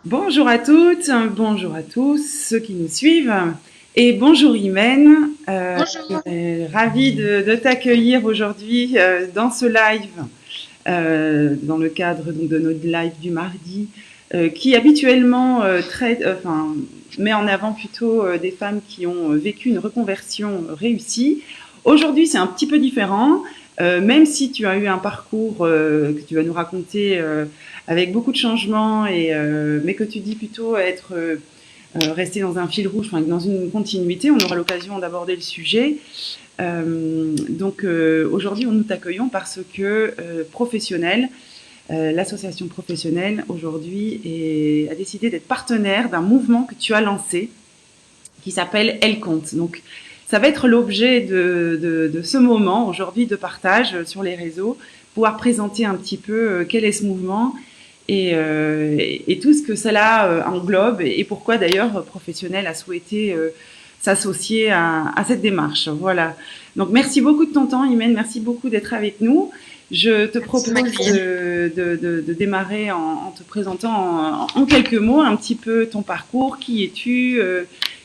Bonjour à toutes, bonjour à tous ceux qui nous suivent et bonjour Imen. Je Bonjour. suis ravie de t'accueillir aujourd'hui dans ce live, dans le cadre donc, de notre live du mardi, qui habituellement met en avant plutôt des femmes qui ont vécu une reconversion réussie. Aujourd'hui, c'est un petit peu différent, même si tu as eu un parcours que tu vas nous raconter avec beaucoup de changements, mais que tu dis plutôt être resté dans un fil rouge, enfin, dans une continuité. On aura l'occasion d'aborder le sujet. Aujourd'hui, nous t'accueillons parce que Professionnel, l'association professionnelle, aujourd'hui, a décidé d'être partenaire d'un mouvement que tu as lancé qui s'appelle Elle compte. Donc, ça va être l'objet de ce moment aujourd'hui de partage sur les réseaux, pouvoir présenter un petit peu quel est ce mouvement et tout ce que cela englobe et pourquoi d'ailleurs Professionnel a souhaité s'associer à cette démarche. Voilà. Donc merci beaucoup de ton temps, Imen, merci beaucoup d'être avec nous. Je te Merci de propose m'accueillir. de démarrer en te présentant en quelques mots un petit peu ton parcours, qui es-tu,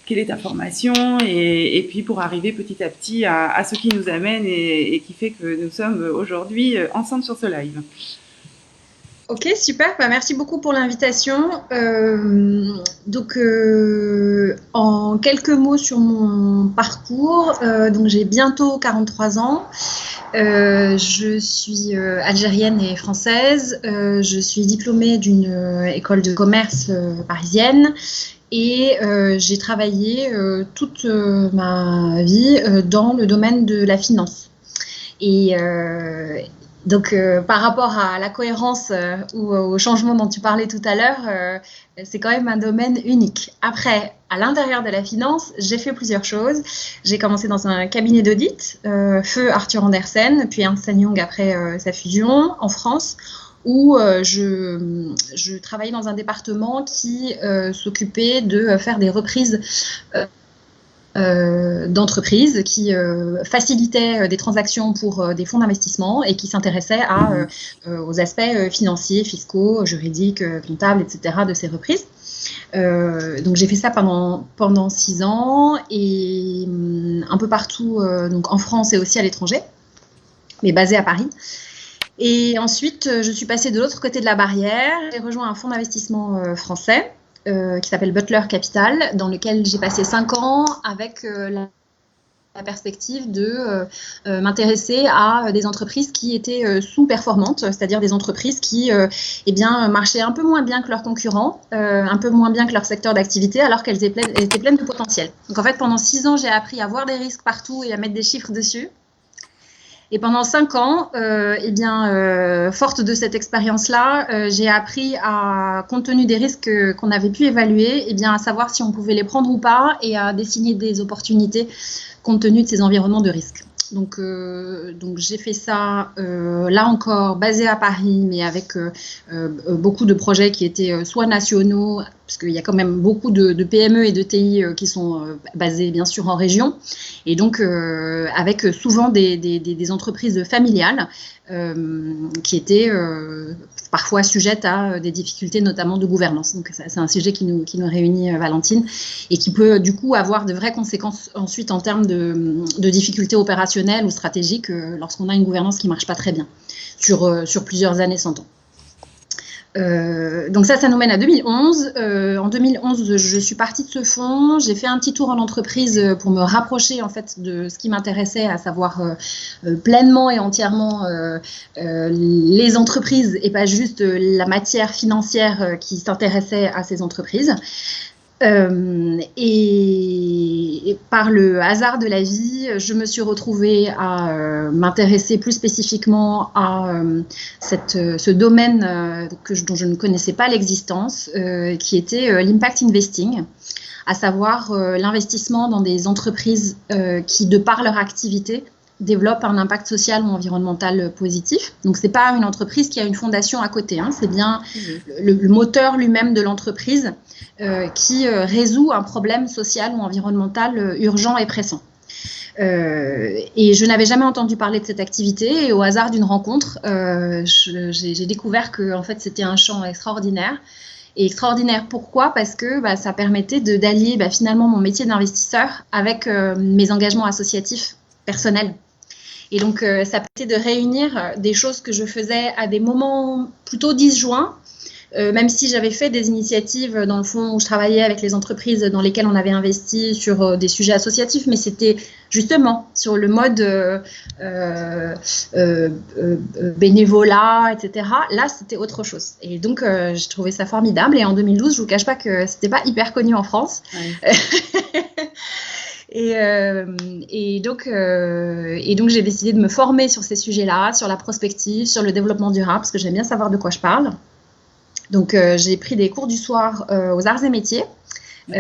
quelle est ta formation, et puis pour arriver petit à petit à ce qui nous amène et qui fait que nous sommes aujourd'hui ensemble sur ce live. Ok, super. Bah, merci beaucoup pour l'invitation. En quelques mots sur mon parcours, donc j'ai bientôt 43 ans. Je suis algérienne et française. Je suis diplômée d'une école de commerce parisienne. Et j'ai travaillé toute ma vie dans le domaine de la finance. Et par rapport à la cohérence ou au changement dont tu parlais tout à l'heure, c'est quand même un domaine unique. Après, à l'intérieur de la finance, j'ai fait plusieurs choses. J'ai commencé dans un cabinet d'audit, feu Arthur Andersen, puis Ernst Young après sa fusion en France, où je travaillais dans un département qui s'occupait de faire des reprises d'entreprises qui facilitaient des transactions pour des fonds d'investissement et qui s'intéressaient aux aspects financiers, fiscaux, juridiques, comptables, etc. de ces reprises. Donc j'ai fait ça pendant 6 ans et un peu partout, donc en France et aussi à l'étranger, mais basé à Paris. Et ensuite, je suis passée de l'autre côté de la barrière. J'ai rejoint un fonds d'investissement français qui s'appelle Butler Capital, dans lequel j'ai passé 5 ans avec la perspective de m'intéresser à des entreprises qui étaient sous-performantes, c'est-à-dire des entreprises qui marchaient un peu moins bien que leurs concurrents, un peu moins bien que leur secteur d'activité, alors qu'elles étaient pleines de potentiel. Donc en fait, pendant 6 ans, j'ai appris à voir des risques partout et à mettre des chiffres dessus. Et pendant 5 ans, forte de cette expérience-là, j'ai appris compte tenu des risques qu'on avait pu évaluer, à savoir si on pouvait les prendre ou pas et à dessiner des opportunités compte tenu de ces environnements de risque. Donc j'ai fait ça, là encore, basé à Paris, mais avec beaucoup de projets qui étaient soit nationaux, parce qu'il y a quand même beaucoup de PME et de TI qui sont basés bien sûr en région, et donc avec souvent des entreprises familiales qui étaient parfois sujettes à des difficultés, notamment de gouvernance. Donc c'est un sujet qui nous réunit, Valentine, et qui peut du coup avoir de vraies conséquences ensuite en termes de difficultés opérationnelles ou stratégiques lorsqu'on a une gouvernance qui ne marche pas très bien sur plusieurs années, 100 ans. Donc ça nous mène à 2011. En 2011, je suis partie de ce fonds. J'ai fait un petit tour en entreprise pour me rapprocher en fait de ce qui m'intéressait, à savoir pleinement et entièrement les entreprises et pas juste la matière financière qui s'intéressait à ces entreprises. Et par le hasard de la vie, je me suis retrouvée à m'intéresser plus spécifiquement à ce domaine dont je ne connaissais pas l'existence, qui était l'impact investing, à savoir l'investissement dans des entreprises qui, de par leur activité, développent un impact social ou environnemental positif. Donc, ce n'est pas une entreprise qui a une fondation à côté, hein, c'est bien le moteur lui-même de l'entreprise qui résout un problème social ou environnemental urgent et pressant. Et je n'avais jamais entendu parler de cette activité, et au hasard d'une rencontre, j'ai découvert que en fait, c'était un champ extraordinaire et extraordinaire. Pourquoi? Parce que ça permettait d'allier finalement mon métier d'investisseur avec mes engagements associatifs personnels. Et donc, ça permettait de réunir des choses que je faisais à des moments plutôt disjoints, même si j'avais fait des initiatives dans le fond où je travaillais avec les entreprises dans lesquelles on avait investi sur des sujets associatifs, mais c'était justement sur le mode bénévolat, etc. Là, c'était autre chose. Et donc, j'ai trouvé ça formidable. Et en 2012, je vous cache pas que c'était pas hyper connu en France. Ouais. Et donc, j'ai décidé de me former sur ces sujets-là, sur la prospective, sur le développement durable, parce que j'aime bien savoir de quoi je parle. Donc, j'ai pris des cours du soir aux arts et métiers sur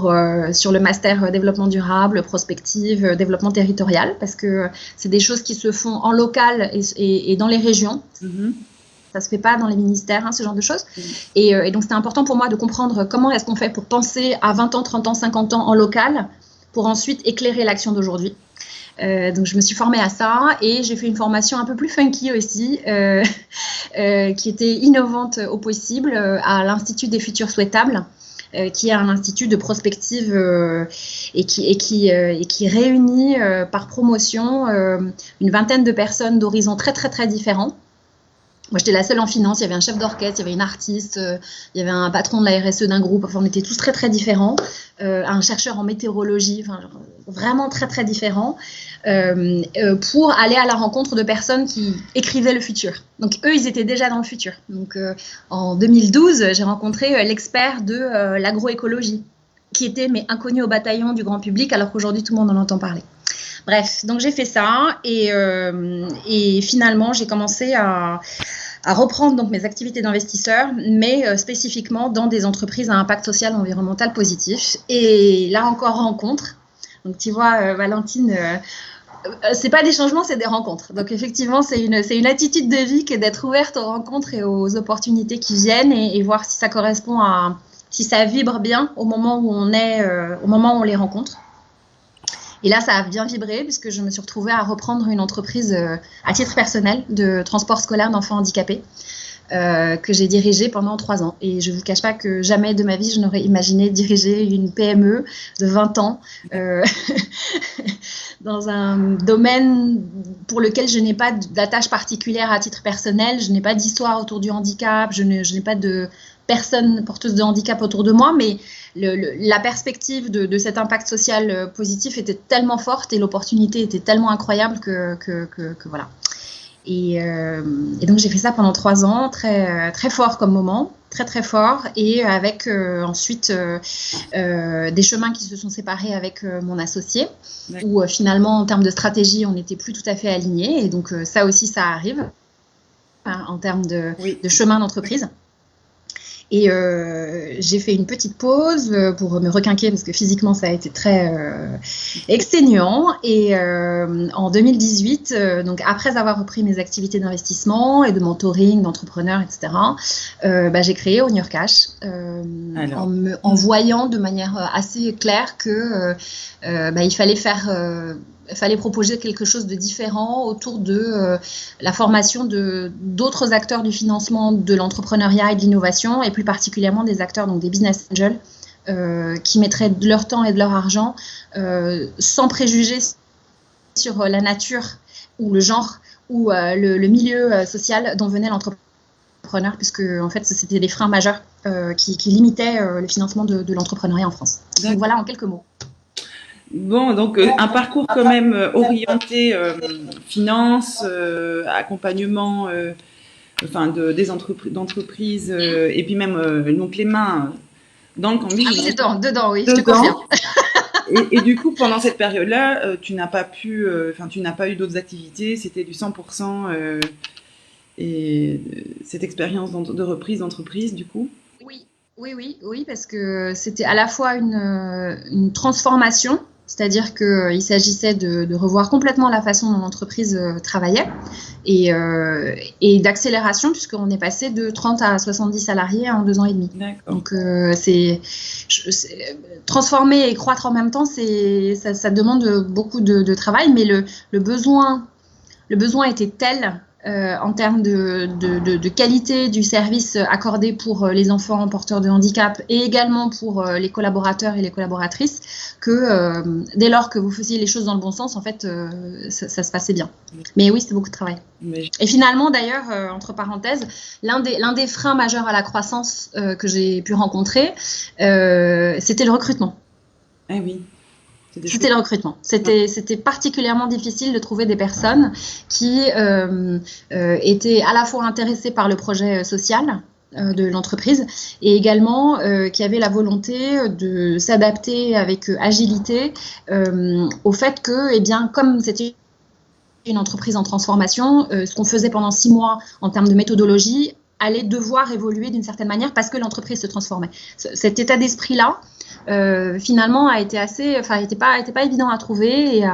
le master développement durable, prospective, développement territorial, parce que c'est des choses qui se font en local et dans les régions. Mm-hmm. Ça se fait pas dans les ministères, ce genre de choses. Et donc, c'était important pour moi de comprendre comment est-ce qu'on fait pour penser à 20 ans, 30 ans, 50 ans en local, pour ensuite éclairer l'action d'aujourd'hui. Donc, je me suis formée à ça et j'ai fait une formation un peu plus funky aussi, qui était innovante au possible, à l'Institut des Futurs Souhaitables, qui est un institut de prospective et qui réunit par promotion une vingtaine de personnes d'horizons très, très, très différents. Moi, j'étais la seule en finance, il y avait un chef d'orchestre, il y avait une artiste, il y avait un patron de la RSE d'un groupe, enfin, on était tous très, très différents, un chercheur en météorologie, enfin, vraiment très, très différents, pour aller à la rencontre de personnes qui écrivaient le futur. Donc, eux, ils étaient déjà dans le futur. Donc, en 2012, j'ai rencontré l'expert de l'agroécologie, qui était mais inconnu au bataillon du grand public, alors qu'aujourd'hui, tout le monde en entend parler. Bref, donc j'ai fait ça et finalement, j'ai commencé à reprendre donc mes activités d'investisseur, mais spécifiquement dans des entreprises à impact social et environnemental positif. Et là encore, rencontre. Donc tu vois, Valentine, c'est pas des changements, c'est des rencontres. Donc effectivement, c'est une attitude de vie que d'être ouverte aux rencontres et aux opportunités qui viennent et voir si ça correspond si ça vibre bien au moment où on est, au moment où on les rencontre. Et là, ça a bien vibré puisque je me suis retrouvée à reprendre une entreprise à titre personnel de transport scolaire d'enfants handicapés que j'ai dirigée pendant 3 ans. Et je ne vous cache pas que jamais de ma vie, je n'aurais imaginé diriger une PME de 20 ans dans un domaine pour lequel je n'ai pas d'attache particulière à titre personnel. Je n'ai pas d'histoire autour du handicap, je n'ai pas de personne porteuse de handicap autour de moi, mais la perspective de cet impact social positif était tellement forte et l'opportunité était tellement incroyable que voilà. Et donc j'ai fait ça pendant 3 ans, très, très fort comme moment, très très fort, et avec ensuite des chemins qui se sont séparés avec mon associé, où finalement en termes de stratégie on n'était plus tout à fait alignés, et donc ça aussi ça arrive en termes de chemin d'entreprise. Et j'ai fait une petite pause pour me requinquer parce que physiquement ça a été très exténuant. Et en 2018, donc après avoir repris mes activités d'investissement et de mentoring, d'entrepreneur, etc., j'ai créé On Your Cash en voyant de manière assez claire que il fallait proposer quelque chose de différent autour de la formation d'autres acteurs du financement de l'entrepreneuriat et de l'innovation, et plus particulièrement des acteurs, donc des business angels, qui mettraient de leur temps et de leur argent sans préjuger sur la nature ou le genre ou le milieu social dont venait l'entrepreneur, puisque en fait c'était des freins majeurs qui limitaient le financement de l'entrepreneuriat en France. Donc voilà en quelques mots. Bon, donc un parcours quand même orienté finance, accompagnement, d'entreprises et puis même donc les mains dans le cambouis. Ah oui, dedans, oui, je te confirme. Et du coup, pendant cette période-là, tu n'as pas eu d'autres activités, c'était du 100% et cette expérience de reprise d'entreprise, du coup. Oui, parce que c'était à la fois une transformation. C'est-à-dire qu'il s'agissait de revoir complètement la façon dont l'entreprise travaillait et d'accélération, puisqu'on est passé de 30 à 70 salariés en 2 ans et demi. D'accord. Donc, transformer et croître en même temps, ça demande beaucoup de travail, mais le besoin était tel en termes de qualité du service accordé pour les enfants porteurs de handicap et également pour les collaborateurs et les collaboratrices, que dès lors que vous faisiez les choses dans le bon sens, en fait, ça se passait bien. Mais oui, c'était beaucoup de travail. Et finalement, d'ailleurs, entre parenthèses, l'un des freins majeurs à la croissance que j'ai pu rencontrer, c'était le recrutement. Ah oui. C'était le recrutement. C'était particulièrement difficile de trouver des personnes qui étaient à la fois intéressées par le projet social de l'entreprise et également qui avaient la volonté de s'adapter avec agilité au fait que, eh bien, comme c'était une entreprise en transformation, ce qu'on faisait pendant 6 mois en termes de méthodologie allait devoir évoluer d'une certaine manière parce que l'entreprise se transformait. Cet état d'esprit-là, finalement, était pas évident à trouver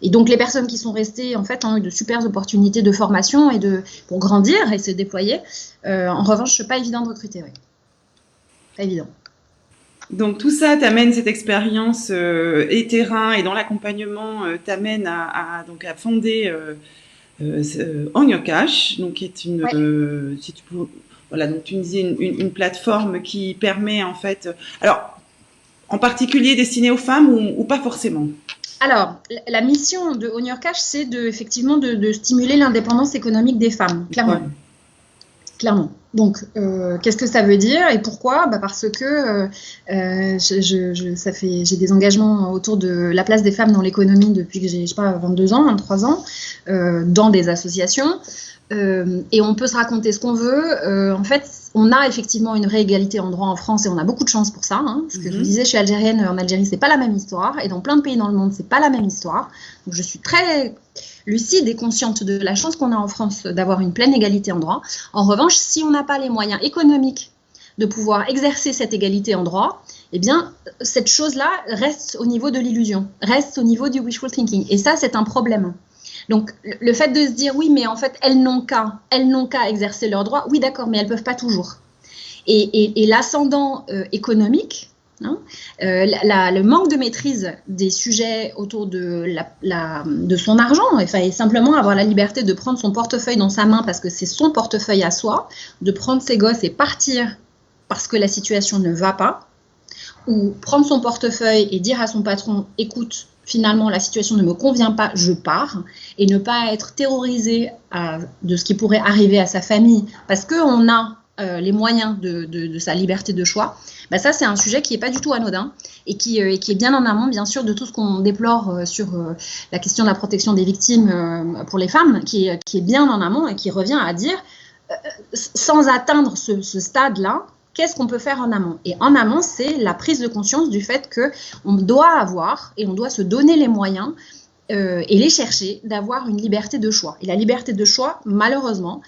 et donc les personnes qui sont restées en fait ont eu de super opportunités de formation pour grandir et se déployer. En revanche, pas évident de recruter, oui. Pas évident. Donc tout ça t'amène cette expérience et terrain et dans l'accompagnement t'amène à fonder On Your Cash, donc qui est une voilà, donc tu me disais une plateforme qui permet en fait, alors en particulier destinée aux femmes ou pas forcément? Alors, la mission de On Your Cash, c'est effectivement de stimuler l'indépendance économique des femmes, clairement. Ouais. Clairement. Donc, qu'est-ce que ça veut dire et pourquoi? Parce que j'ai des engagements autour de la place des femmes dans l'économie depuis que j'ai, 22 ans, 23 ans, dans des associations. Et on peut se raconter ce qu'on veut. En fait, on a effectivement une vraie égalité en droit en France et on a beaucoup de chance pour ça. Parce que je vous disais, je suis algérienne, en Algérie, c'est pas la même histoire. Et dans plein de pays dans le monde, c'est pas la même histoire. Donc, je suis très lucide et consciente de la chance qu'on a en France d'avoir une pleine égalité en droit. En revanche, si on n'a pas les moyens économiques de pouvoir exercer cette égalité en droit, eh bien, cette chose-là reste au niveau de l'illusion, reste au niveau du wishful thinking. Et ça, c'est un problème. Donc, le fait de se dire, oui, mais en fait, elles n'ont qu'à exercer leurs droits, oui, d'accord, mais elles ne peuvent pas toujours. Et l'ascendant économique, le manque de maîtrise des sujets autour de son argent, et simplement avoir la liberté de prendre son portefeuille dans sa main parce que c'est son portefeuille à soi, de prendre ses gosses et partir parce que la situation ne va pas, ou prendre son portefeuille et dire à son patron, écoute, finalement la situation ne me convient pas, je pars, et ne pas être terrorisé de ce qui pourrait arriver à sa famille parce qu'on a les moyens de sa liberté de choix, ça c'est un sujet qui n'est pas du tout anodin et qui est bien en amont bien sûr de tout ce qu'on déplore sur la question de la protection des victimes pour les femmes, qui est bien en amont et qui revient à dire sans atteindre ce stade-là, qu'est-ce qu'on peut faire en amont? Et en amont, c'est la prise de conscience du fait qu'on doit avoir et on doit se donner les moyens et les chercher d'avoir une liberté de choix. Et la liberté de choix, malheureusement,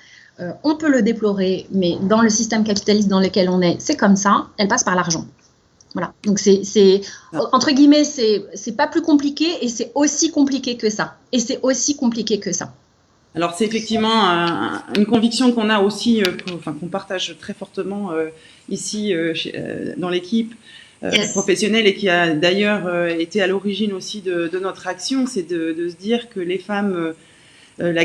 on peut le déplorer, mais dans le système capitaliste dans lequel on est, c'est comme ça, elle passe par l'argent. Voilà. Donc, entre guillemets, c'est pas plus compliqué et c'est aussi compliqué que ça. Et c'est aussi compliqué que ça. Alors, c'est effectivement une conviction qu'on a aussi, qu'on partage très fortement ici dans l'équipe professionnelle et qui a d'ailleurs été à l'origine aussi de notre action, c'est de se dire que les femmes, la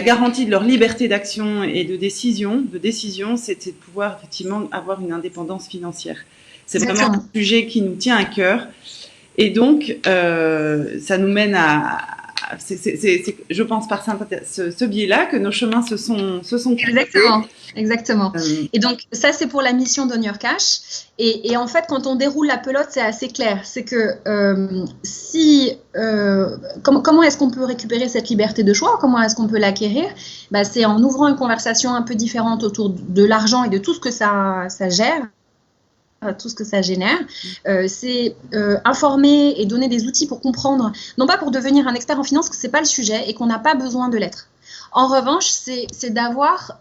garantie de leur liberté d'action et de décision, c'est de pouvoir effectivement avoir une indépendance financière. C'est vraiment un sujet qui nous tient à cœur. Et donc, ça nous mène je pense par ce biais-là que nos chemins se sont Exactement. Et donc, ça, c'est pour la mission d'On Your Cash. Et en fait, quand on déroule la pelote, c'est assez clair. C'est que comment est-ce qu'on peut récupérer cette liberté de choix? Comment est-ce qu'on peut l'acquérir? C'est en ouvrant une conversation un peu différente autour de l'argent et de tout ce que ça gère, tout ce que ça génère, c'est informer et donner des outils pour comprendre, non pas pour devenir un expert en finance, que ce n'est pas le sujet et qu'on n'a pas besoin de l'être. En revanche, c'est d'avoir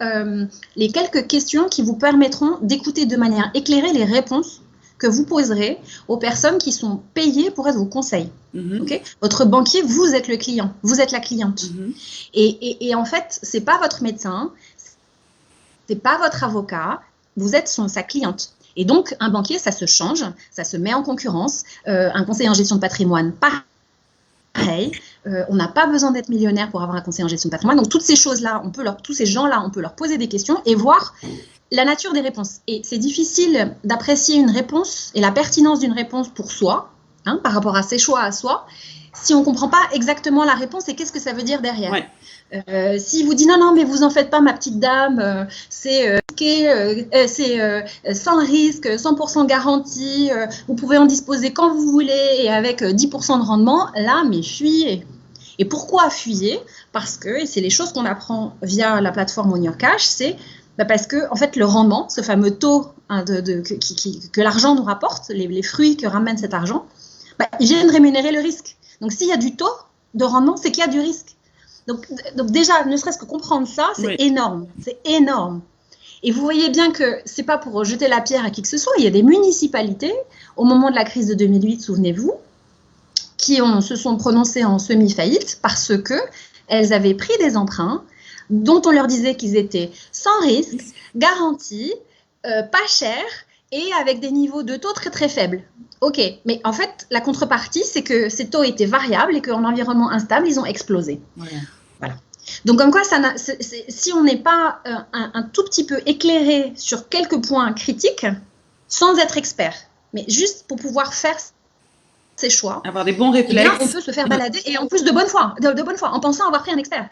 les quelques questions qui vous permettront d'écouter de manière éclairée les réponses que vous poserez aux personnes qui sont payées pour être vos conseils. Okay? Votre banquier, vous êtes le client, vous êtes la cliente. Et en fait, ce n'est pas votre médecin, ce n'est pas votre avocat, vous êtes sa cliente. Et donc, un banquier, ça se change, ça se met en concurrence. Un conseiller en gestion de patrimoine, pareil. On n'a pas besoin d'être millionnaire pour avoir un conseiller en gestion de patrimoine. Donc, toutes ces choses-là, tous ces gens-là, on peut leur poser des questions et voir la nature des réponses. Et c'est difficile d'apprécier une réponse et la pertinence d'une réponse pour soi, par rapport à ses choix à soi, si on ne comprend pas exactement la réponse et qu'est-ce que ça veut dire derrière. Ouais. Si vous dites non, mais vous en faites pas, ma petite dame, c'est sans risque, 100% garantie, vous pouvez en disposer quand vous voulez et avec 10% de rendement, là, mais fuyez. Et pourquoi fuyez? Parce que, et c'est les choses qu'on apprend via la plateforme On Your Cash, c'est parce que en fait, le rendement, ce fameux taux que l'argent nous rapporte, les fruits que ramène cet argent, ils viennent rémunérer le risque. Donc, s'il y a du taux de rendement, c'est qu'il y a du risque. Donc déjà, ne serait-ce que comprendre ça, c'est énorme. C'est énorme. Et vous voyez bien que ce n'est pas pour jeter la pierre à qui que ce soit. Il y a des municipalités, au moment de la crise de 2008, souvenez-vous, qui se sont prononcées en semi-faillite parce qu'elles avaient pris des emprunts dont on leur disait qu'ils étaient sans risque, garantis, pas chers et avec des niveaux de taux très très faibles. Ok, mais en fait, la contrepartie, c'est que ces taux étaient variables et qu'en environnement instable, ils ont explosé. Voilà. Donc, comme quoi, si on n'est pas un tout petit peu éclairé sur quelques points critiques, sans être expert, mais juste pour pouvoir faire ses choix, avoir des bons réflexes, on peut se faire balader et en plus de bonne foi, en pensant avoir pris un expert.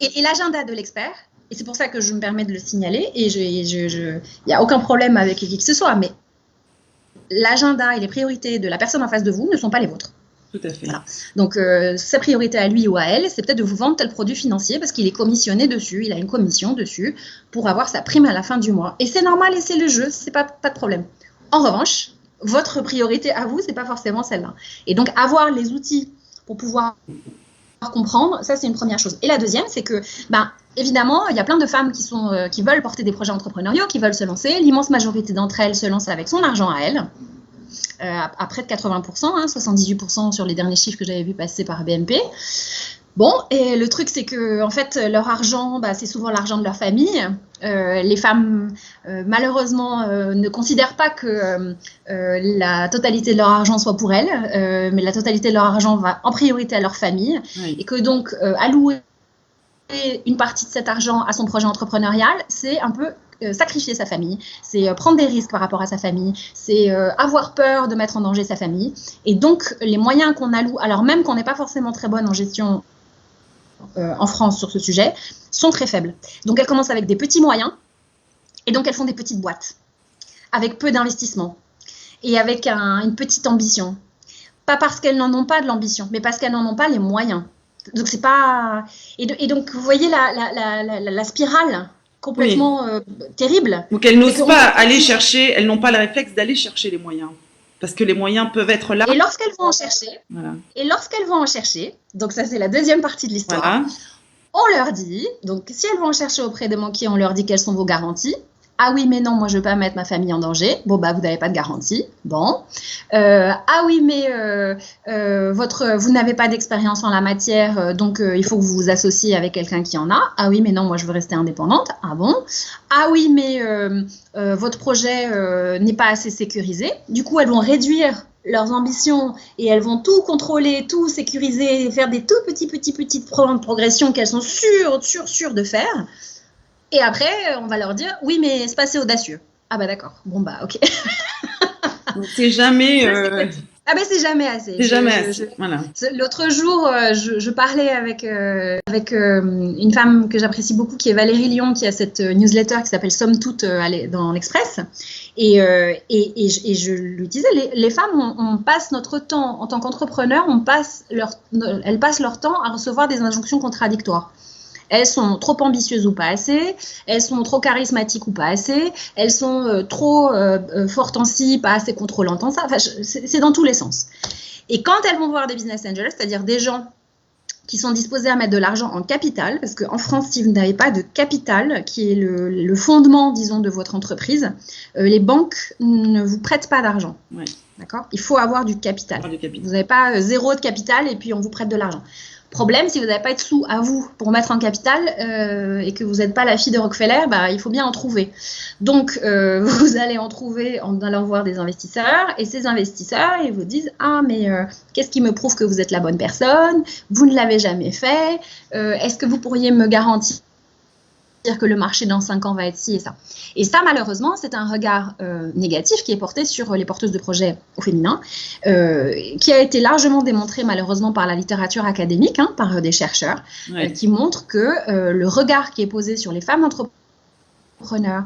Et l'agenda de l'expert, et c'est pour ça que je me permets de le signaler, et il n'y a aucun problème avec qui que ce soit, mais l'agenda et les priorités de la personne en face de vous ne sont pas les vôtres. Tout à fait. Voilà. Donc, sa priorité à lui ou à elle, c'est peut-être de vous vendre tel produit financier parce qu'il est commissionné dessus, il a une commission dessus pour avoir sa prime à la fin du mois. Et c'est normal et c'est le jeu, c'est pas de problème. En revanche, votre priorité à vous, c'est pas forcément celle-là. Et donc, avoir les outils pour pouvoir comprendre, ça c'est une première chose. Et la deuxième, c'est que, évidemment, il y a plein de femmes qui veulent porter des projets entrepreneuriaux, qui veulent se lancer. L'immense majorité d'entre elles se lancent avec son argent à elles, à près de 80%, 78% sur les derniers chiffres que j'avais vu passer par BNP. Bon, et le truc, c'est que en fait, leur argent, c'est souvent l'argent de leur famille. Les femmes, malheureusement, ne considèrent pas que la totalité de leur argent soit pour elles, mais la totalité de leur argent va en priorité à leur famille. Oui. Et que donc, allouer une partie de cet argent à son projet entrepreneurial, c'est un peu sacrifier sa famille, c'est prendre des risques par rapport à sa famille, c'est avoir peur de mettre en danger sa famille. Et donc, les moyens qu'on alloue, alors même qu'on n'est pas forcément très bonne en gestion en France sur ce sujet, sont très faibles. Donc, elles commencent avec des petits moyens et donc elles font des petites boîtes avec peu d'investissement et avec une petite ambition. Pas parce qu'elles n'en ont pas de l'ambition, mais parce qu'elles n'en ont pas les moyens. Donc, c'est pas... Et donc, vous voyez la spirale complètement terrible. Donc, elles n'osent pas aller chercher, elles n'ont pas le réflexe d'aller chercher les moyens. Parce que les moyens peuvent être là. Et lorsqu'elles vont en chercher, donc ça c'est la deuxième partie de l'histoire, voilà. On leur dit, donc si elles vont en chercher auprès des banquiers, on leur dit quelles sont vos garanties. Ah oui, mais non, moi je ne veux pas mettre ma famille en danger. Bon, vous n'avez pas de garantie. Bon. Ah oui, mais vous n'avez pas d'expérience en la matière, donc il faut que vous vous associez avec quelqu'un qui en a. Ah oui, mais non, moi je veux rester indépendante. Ah bon. Ah oui, mais votre projet n'est pas assez sécurisé. Du coup, elles vont réduire leurs ambitions et elles vont tout contrôler, tout sécuriser, faire des tout petites progressions qu'elles sont sûres de faire. Et après, on va leur dire, oui, mais c'est pas assez audacieux. Ah d'accord. Bon, ok. Donc, c'est jamais... c'est jamais assez. C'est jamais assez, voilà. L'autre jour, je parlais avec une femme que j'apprécie beaucoup, qui est Valérie Lyon, qui a cette newsletter qui s'appelle Somme Toute dans l'Express. Et je lui disais, les femmes, on passe notre temps, en tant qu'entrepreneurs, elles passent leur temps à recevoir des injonctions contradictoires. Elles sont trop ambitieuses ou pas assez, elles sont trop charismatiques ou pas assez, elles sont trop fortes en ci, pas assez contrôlantes en ça. Enfin, c'est dans tous les sens. Et quand elles vont voir des business angels, c'est-à-dire des gens qui sont disposés à mettre de l'argent en capital, parce qu'en France, si vous n'avez pas de capital, qui est le fondement, disons, de votre entreprise, les banques ne vous prêtent pas d'argent. Ouais. D'accord ? Il faut avoir du capital. Vous n'avez pas zéro de capital et puis on vous prête de l'argent. Problème, si vous n'avez pas de sous à vous pour mettre en capital et que vous n'êtes pas la fille de Rockefeller, bah, il faut bien en trouver. Donc, vous allez en trouver en allant voir des investisseurs et ces investisseurs, ils vous disent « Ah, mais qu'est-ce qui me prouve que vous êtes la bonne personne? Vous ne l'avez jamais fait. Est-ce que vous pourriez me garantir que le marché dans 5 ans va être ci et ça. » Et ça, malheureusement, c'est un regard négatif qui est porté sur les porteuses de projets au féminin, qui a été largement démontré malheureusement par la littérature académique, hein, par des chercheurs, qui montrent que le regard qui est posé sur les femmes entrepreneurs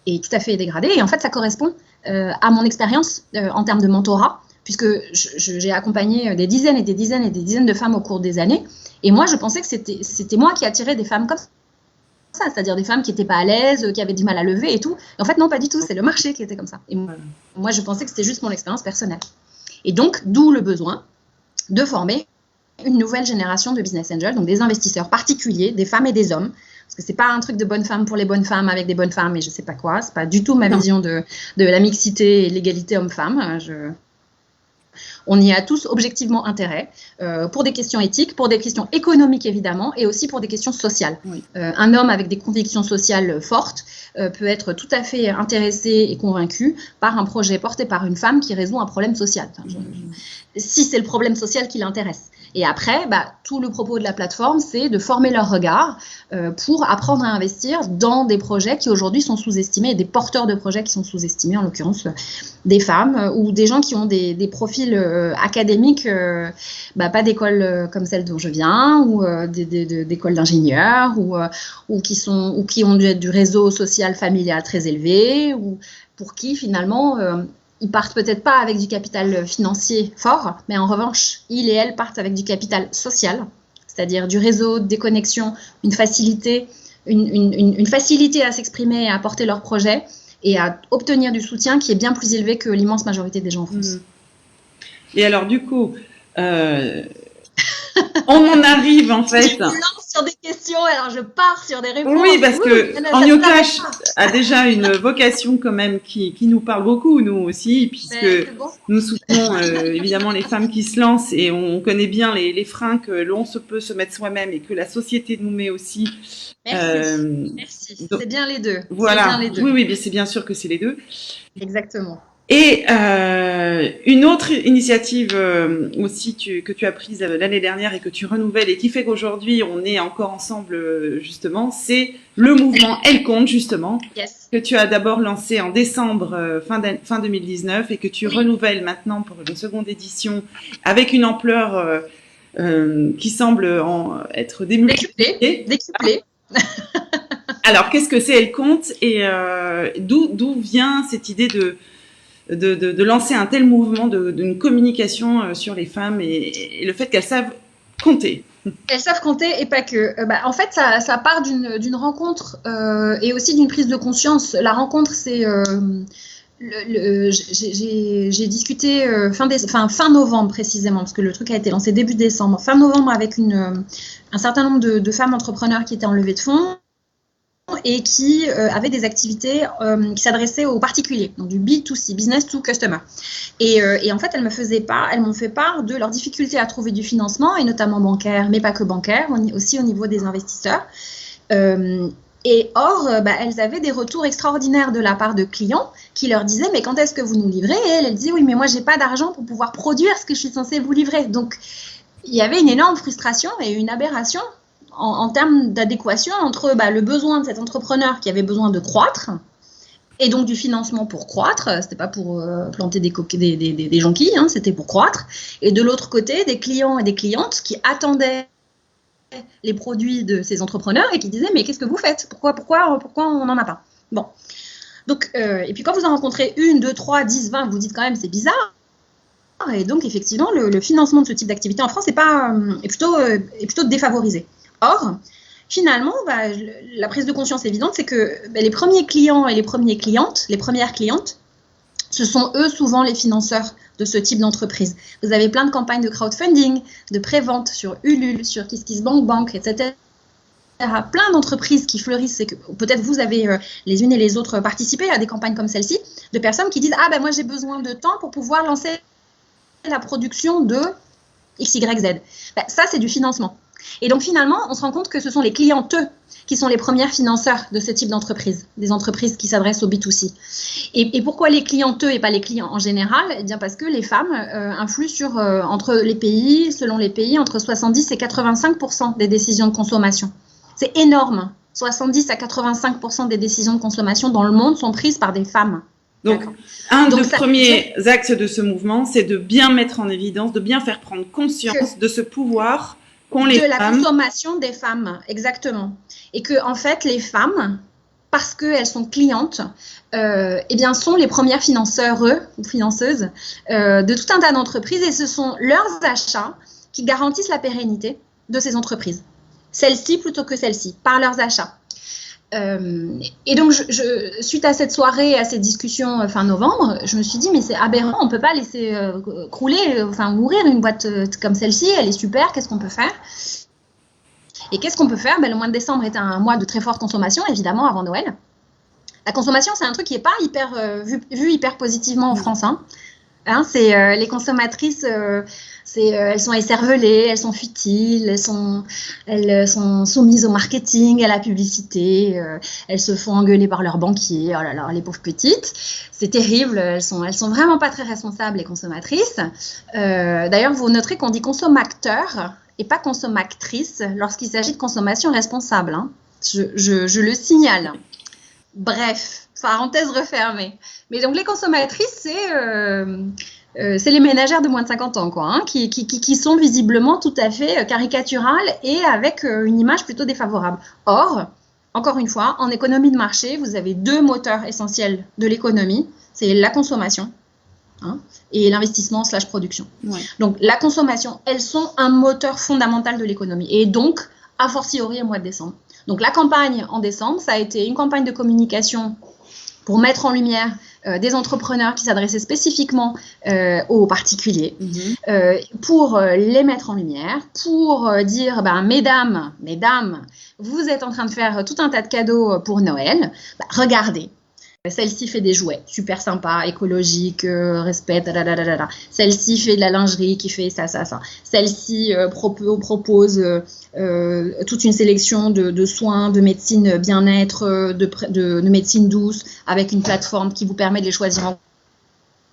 est tout à fait dégradé. Et en fait, ça correspond à mon expérience en termes de mentorat, puisque j'ai accompagné des dizaines et des dizaines et des dizaines de femmes au cours des années. Et moi, je pensais que c'était moi qui attirais des femmes comme ça, c'est-à-dire des femmes qui n'étaient pas à l'aise, qui avaient du mal à lever et tout. Et en fait, non, pas du tout, c'est le marché qui était comme ça. Et moi, je pensais que c'était juste mon expérience personnelle. Et donc, d'où le besoin de former une nouvelle génération de business angels, donc des investisseurs particuliers, des femmes et des hommes, parce que c'est pas un truc de bonnes femmes pour les bonnes femmes avec des bonnes femmes et je sais pas quoi, c'est pas du tout ma vision de la mixité et l'égalité homme-femme. On y a tous objectivement intérêt, pour des questions éthiques, pour des questions économiques évidemment, et aussi pour des questions sociales. Oui. Un homme avec des convictions sociales fortes peut être tout à fait intéressé et convaincu par un projet porté par une femme qui résout un problème social. Enfin, si c'est le problème social qui l'intéresse. Et après, tout le propos de la plateforme, c'est de former leur regard pour apprendre à investir dans des projets qui aujourd'hui sont sous-estimés, et des porteurs de projets qui sont sous-estimés, en l'occurrence des femmes ou des gens qui ont des profils académiques, pas d'école comme celle dont je viens, ou d'école d'ingénieurs, ou qui ont du réseau social familial très élevé, ou pour qui finalement ils partent peut-être pas avec du capital financier fort, mais en revanche, ils et elles partent avec du capital social, c'est-à-dire du réseau, des connexions, une facilité à s'exprimer et à porter leur projet et à obtenir du soutien qui est bien plus élevé que l'immense majorité des gens en France. Et alors, du coup, on en arrive en fait. Je me lance sur des questions, alors je pars sur des réponses. Oui, parce que Antiocash a déjà une vocation quand même qui nous parle beaucoup, nous aussi, puisque nous soutenons évidemment les femmes qui se lancent et on connaît bien les freins que l'on peut se mettre soi-même et que la société nous met aussi. Merci. Donc, c'est bien les deux. Voilà. Bien les deux. Oui, c'est bien sûr que c'est les deux. Exactement. Et une autre initiative aussi que tu as prise l'année dernière et que tu renouvelles et qui fait qu'aujourd'hui on est encore ensemble justement, c'est le mouvement Elle Compte justement, que tu as d'abord lancé en décembre fin 2019 et que tu renouvelles maintenant pour une seconde édition avec une ampleur qui semble être décuplée. Alors qu'est-ce que c'est Elle Compte et d'où vient cette idée de lancer un tel mouvement d'une communication sur les femmes et le fait qu'elles savent compter. Elles savent compter et pas que. En fait, ça part d'une rencontre et aussi d'une prise de conscience. La rencontre, c'est... j'ai discuté fin novembre précisément, parce que le truc a été lancé début décembre. Fin novembre avec un certain nombre de femmes entrepreneurs qui étaient en levée de fonds et qui avaient des activités qui s'adressaient aux particuliers, donc du B2C, business to customer. Et en fait, elles m'ont fait part de leurs difficultés à trouver du financement, et notamment bancaire, mais pas que bancaire, aussi au niveau des investisseurs. Et or, elles avaient des retours extraordinaires de la part de clients qui leur disaient « Mais quand est-ce que vous nous livrez ?» Et elles disaient « Oui, mais moi, j'ai pas d'argent pour pouvoir produire ce que je suis censée vous livrer. » Donc, il y avait une énorme frustration et une aberration en termes d'adéquation entre le besoin de cet entrepreneur qui avait besoin de croître et donc du financement pour croître. C'était pas pour planter des jonquilles, hein, c'était pour croître. Et de l'autre côté, des clients et des clientes qui attendaient les produits de ces entrepreneurs et qui disaient « Mais qu'est-ce que vous faites ? Pourquoi on n'en a pas ?» Bon. Donc, et puis quand vous en rencontrez 1, 2, 3, 10, 20, vous dites quand même c'est bizarre. Et donc, effectivement, le financement de ce type d'activité en France est plutôt défavorisé. Or, finalement, la prise de conscience évidente, c'est que les premiers clients et les premières clientes, ce sont eux souvent les financeurs de ce type d'entreprise. Vous avez plein de campagnes de crowdfunding, de pré-vente sur Ulule, sur KissKissBankBank, etc. Plein d'entreprises qui fleurissent et que peut-être vous avez les unes et les autres participé à des campagnes comme celle-ci, de personnes qui disent « Ah, moi j'ai besoin de temps pour pouvoir lancer la production de XYZ. » Ça, c'est du financement. Et donc finalement, on se rend compte que ce sont les clientes qui sont les premières financeurs de ce type d'entreprise, des entreprises qui s'adressent au B2C. Et pourquoi les clientes et pas les clients en général? Eh bien parce que les femmes influent sur, entre les pays, selon les pays, entre 70 et 85% des décisions de consommation. C'est énorme. 70 à 85% des décisions de consommation dans le monde sont prises par des femmes. Donc, des premiers axes de ce mouvement, c'est de bien mettre en évidence, de bien faire prendre conscience de ce pouvoir qu'ont les femmes. De la consommation des femmes, exactement. Et que, en fait, les femmes, parce qu'elles sont clientes, eh bien, sont les premières financeuses de tout un tas d'entreprises, et ce sont leurs achats qui garantissent la pérennité de ces entreprises. Celles-ci plutôt que celles-ci, par leurs achats. Et donc, suite à cette soirée, à ces discussions fin novembre, je me suis dit, mais c'est aberrant, on ne peut pas laisser mourir une boîte comme celle-ci, elle est super, qu'est-ce qu'on peut faire? Et qu'est-ce qu'on peut faire? Le mois de décembre est un mois de très forte consommation, évidemment, avant Noël. La consommation, c'est un truc qui n'est pas vu hyper positivement en France. C'est les consommatrices, elles sont écervelées, elles sont futiles, elles sont soumises au marketing, à la publicité, elles se font engueuler par leurs banquiers. Oh là là, les pauvres petites, c'est terrible. Elles sont vraiment pas très responsables, les consommatrices. D'ailleurs, vous noterez qu'on dit consommateur et pas consommatrice lorsqu'il s'agit de consommation responsable. Je le signale. Bref, parenthèse refermée. Mais donc les consommatrices, c'est les ménagères de moins de 50 ans, quoi, qui sont visiblement tout à fait caricaturales et avec une image plutôt défavorable. Or, encore une fois, en économie de marché, vous avez deux moteurs essentiels de l'économie, c'est la consommation et l'investissement / production. Ouais. Donc la consommation, elles sont un moteur fondamental de l'économie, et donc, a fortiori au mois de décembre. Donc la campagne en décembre, ça a été une campagne de communication pour mettre en lumière des entrepreneurs qui s'adressaient spécifiquement aux particuliers, pour les mettre en lumière, pour dire, mesdames, vous êtes en train de faire tout un tas de cadeaux pour Noël, regardez. Celle-ci fait des jouets super sympas, écologiques, respect, Celle-ci fait de la lingerie qui fait ça. Celle-ci propose toute une sélection de soins, de médecine bien-être, de médecine douce, avec une plateforme qui vous permet de les choisir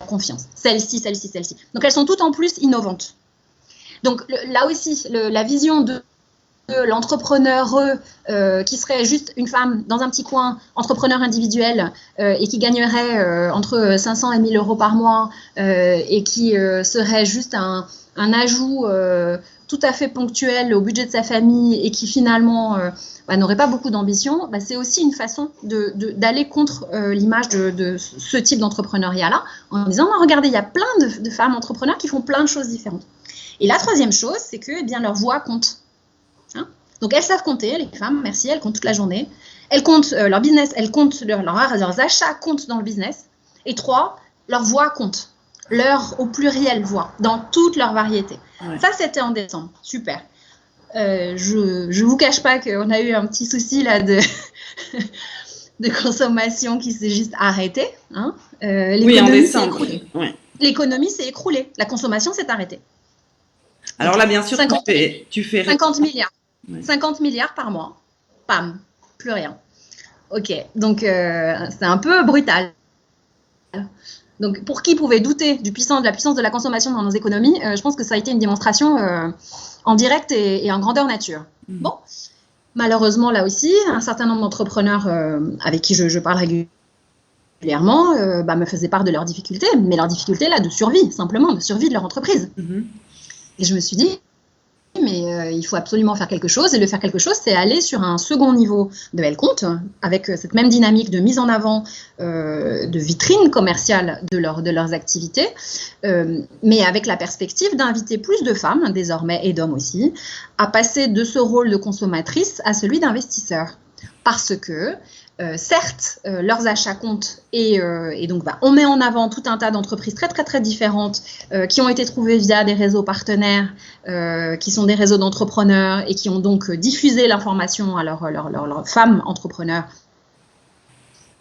en confiance. Celle-ci. Donc elles sont toutes en plus innovantes. Donc là aussi, la vision de l'entrepreneur qui serait juste une femme dans un petit coin, entrepreneur individuel, et qui gagnerait entre 500 et 1000 euros par mois, et qui serait juste un ajout tout à fait ponctuel au budget de sa famille, et qui finalement n'aurait pas beaucoup d'ambition, c'est aussi une façon d'aller contre l'image de ce type d'entrepreneuriat-là, en disant, non, regardez, il y a plein de femmes entrepreneurs qui font plein de choses différentes. Et la troisième chose, c'est que leur voix compte. Donc elles savent compter, les femmes, merci, elles comptent toute la journée. Elles comptent leur business, elles comptent leurs achats comptent dans le business. Et 3, leur voix compte. Leur, au pluriel, voix, dans toute leur variété. Ouais. Ça, c'était en décembre. Super. Je vous cache pas qu'on a eu un petit souci là de consommation qui s'est juste arrêtée. Oui, en décembre. Ouais. L'économie s'est écroulée. La consommation s'est arrêtée. Alors donc, là, bien sûr, tu fais 50 milliards. Ouais. 50 milliards par mois. Pam. Plus rien. Ok. Donc, c'est un peu brutal. Donc, pour qui pouvait douter de la puissance de la consommation dans nos économies, je pense que ça a été une démonstration en direct et en grandeur nature. Bon. Malheureusement, là aussi, un certain nombre d'entrepreneurs avec qui je parle régulièrement me faisaient part de leurs difficultés, mais leurs difficultés là de survie, simplement, de survie de leur entreprise. Et je me suis dit, mais il faut absolument faire quelque chose, et le faire quelque chose, c'est aller sur un second niveau de Elle-Compte, avec cette même dynamique de mise en avant, de vitrine commerciale de leurs activités, mais avec la perspective d'inviter plus de femmes, désormais, et d'hommes aussi, à passer de ce rôle de consommatrice à celui d'investisseur. Parce que, certes, leurs achats comptent, et donc on met en avant tout un tas d'entreprises très très très différentes qui ont été trouvées via des réseaux partenaires, qui sont des réseaux d'entrepreneurs, et qui ont donc diffusé l'information à leurs femmes entrepreneurs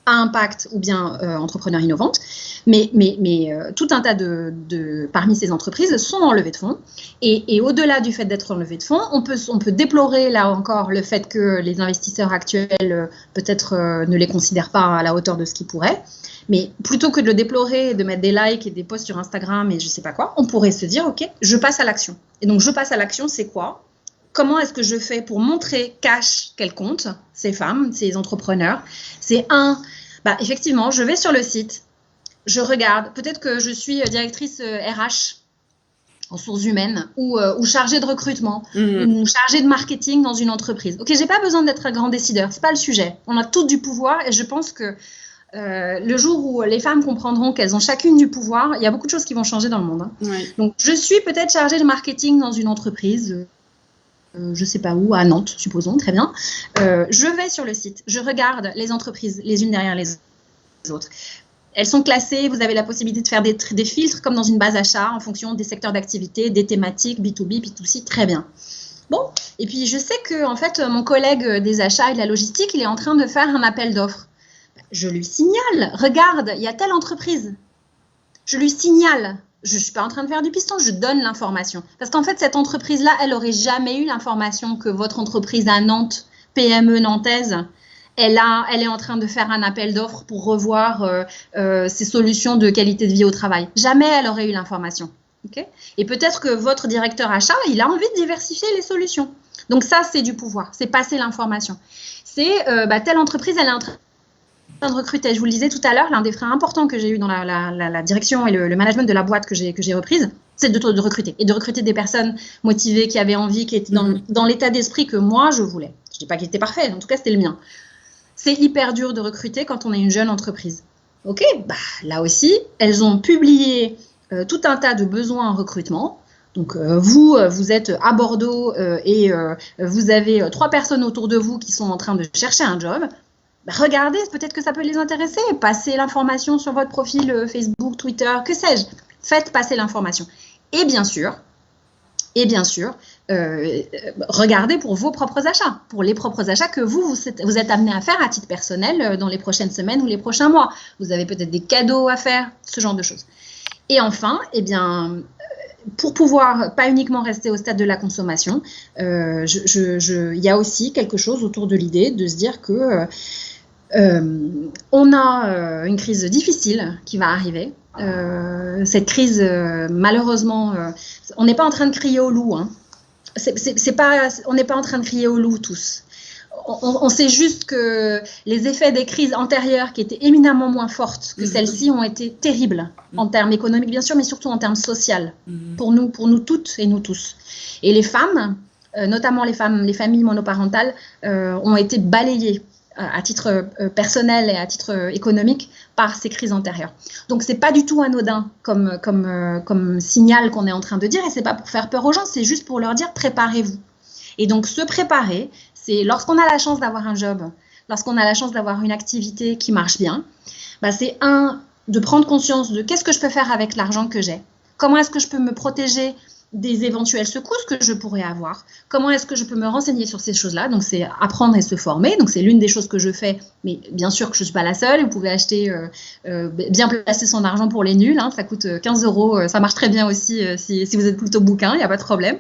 à impact ou bien entrepreneurs innovantes, mais tout un tas parmi ces entreprises sont en levée de fonds, et au-delà du fait d'être en levée de fonds, on peut déplorer là encore le fait que les investisseurs actuels peut-être ne les considèrent pas à la hauteur de ce qu'ils pourraient, mais plutôt que de le déplorer, de mettre des likes et des posts sur Instagram et je sais pas quoi, on pourrait se dire ok, je passe à l'action. Et donc je passe à l'action, c'est quoi ? Comment est-ce que je fais pour montrer cash qu'elles comptent, ces femmes, ces entrepreneurs? C'est effectivement, je vais sur le site, je regarde, peut-être que je suis directrice RH en sources humaines ou chargée de recrutement ou chargée de marketing dans une entreprise. Ok, j'ai pas besoin d'être un grand décideur, c'est pas le sujet. On a toutes du pouvoir et je pense que le jour où les femmes comprendront qu'elles ont chacune du pouvoir, il y a beaucoup de choses qui vont changer dans le monde. Hein. Ouais. Donc, je suis peut-être chargée de marketing dans une entreprise. Je ne sais pas où, à Nantes, supposons, très bien. Je vais sur le site, je regarde les entreprises les unes derrière les autres. Elles sont classées, vous avez la possibilité de faire des filtres comme dans une base achat en fonction des secteurs d'activité, des thématiques, B2B, B2C, très bien. Bon, et puis je sais que en fait, mon collègue des achats et de la logistique, il est en train de faire un appel d'offres. Je lui signale, regarde, il y a telle entreprise. Je lui signale. Je ne suis pas en train de faire du piston, je donne l'information. Parce qu'en fait, cette entreprise-là, elle n'aurait jamais eu l'information que votre entreprise à Nantes, PME nantaise, elle est en train de faire un appel d'offres pour revoir ses solutions de qualité de vie au travail. Jamais elle aurait eu l'information. Okay ? Et peut-être que votre directeur achat, il a envie de diversifier les solutions. Donc ça, c'est du pouvoir, c'est passer l'information. C'est telle entreprise, elle est en train de recruter. Je vous le disais tout à l'heure, l'un des freins importants que j'ai eu dans la direction et le management de la boîte que j'ai reprise, c'est de recruter. Et de recruter des personnes motivées, qui avaient envie, qui étaient dans l'état d'esprit que moi, je voulais. Je ne dis pas qu'il était parfait, en tout cas, c'était le mien. C'est hyper dur de recruter quand on est une jeune entreprise. Ok, là aussi, elles ont publié tout un tas de besoins en recrutement. Donc, vous êtes à Bordeaux et vous avez 3 personnes autour de vous qui sont en train de chercher un job. Regardez, peut-être que ça peut les intéresser. Passez l'information sur votre profil Facebook, Twitter, que sais-je. Faites passer l'information. Et bien sûr, regardez pour vos propres achats, pour les propres achats que vous êtes amené à faire à titre personnel dans les prochaines semaines ou les prochains mois. Vous avez peut-être des cadeaux à faire, ce genre de choses. Et enfin, pour pouvoir pas uniquement rester au stade de la consommation, il y a aussi quelque chose autour de l'idée de se dire que on a une crise difficile qui va arriver. Cette crise, malheureusement, on n'est pas en train de crier au loup. Hein. On n'est pas en train de crier au loup tous. On sait juste que les effets des crises antérieures, qui étaient éminemment moins fortes que celles-ci, ont été terribles en termes économiques, bien sûr, mais surtout en termes sociaux, pour nous toutes et nous tous. Et les femmes, notamment les familles monoparentales, ont été balayées à titre personnel et à titre économique par ces crises antérieures. Donc, c'est pas du tout anodin comme signal qu'on est en train de dire, et c'est pas pour faire peur aux gens, c'est juste pour leur dire préparez-vous. Et donc, se préparer, c'est lorsqu'on a la chance d'avoir un job, lorsqu'on a la chance d'avoir une activité qui marche bien, c'est de prendre conscience de qu'est-ce que je peux faire avec l'argent que j'ai, comment est-ce que je peux me protéger des éventuelles secousses que je pourrais avoir, comment est-ce que je peux me renseigner sur ces choses-là. Donc, c'est apprendre et se former. Donc, c'est l'une des choses que je fais, mais bien sûr que je ne suis pas la seule. Vous pouvez acheter, bien placer son argent pour les nuls, hein, ça coûte 15 €, ça marche très bien aussi si vous êtes plutôt bouquin, il n'y a pas de problème.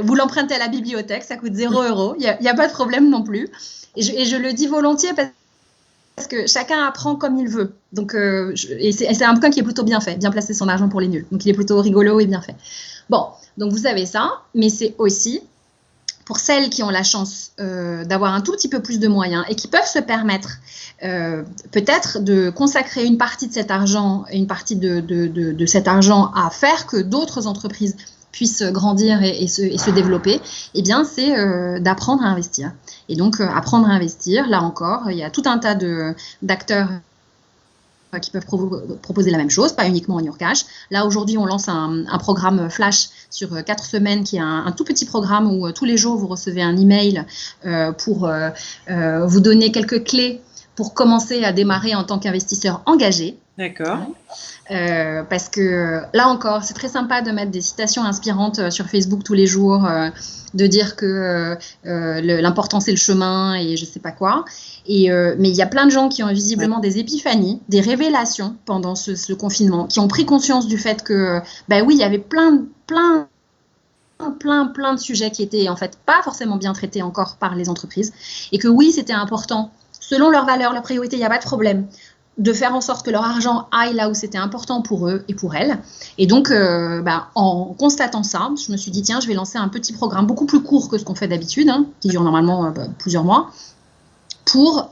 Vous l'empruntez à la bibliothèque, ça coûte 0 €, il n'y a pas de problème non plus. Et je le dis volontiers parce que chacun apprend comme il veut. Donc, et c'est un bouquin qui est plutôt bien fait, bien placer son argent pour les nuls. Donc, il est plutôt rigolo et bien fait. Bon, donc vous avez ça, mais c'est aussi pour celles qui ont la chance d'avoir un tout petit peu plus de moyens et qui peuvent se permettre peut-être de consacrer une partie de cet argent, une partie de cet argent à faire que d'autres entreprises puissent grandir et se développer, eh bien, c'est d'apprendre à investir. Et donc, apprendre à investir, là encore, il y a tout un tas d'acteurs qui peuvent proposer la même chose, pas uniquement en Urcash. Là, aujourd'hui, on lance un programme Flash sur 4 semaines, qui est un tout petit programme où tous les jours, vous recevez un email pour vous donner quelques clés pour commencer à démarrer en tant qu'investisseur engagé. D'accord. Parce que là encore, c'est très sympa de mettre des citations inspirantes sur Facebook tous les jours, de dire que l'important c'est le chemin et je sais pas quoi. Mais il y a plein de gens qui ont visiblement des épiphanies, des révélations pendant ce confinement, qui ont pris conscience du fait que, oui, il y avait plein de sujets qui étaient en fait pas forcément bien traités encore par les entreprises, et que oui, c'était important, selon leurs valeurs, leurs priorités, il n'y a pas de problème, de faire en sorte que leur argent aille là où c'était important pour eux et pour elles. Et donc, en constatant ça, je me suis dit, tiens, je vais lancer un petit programme beaucoup plus court que ce qu'on fait d'habitude, qui dure normalement plusieurs mois, pour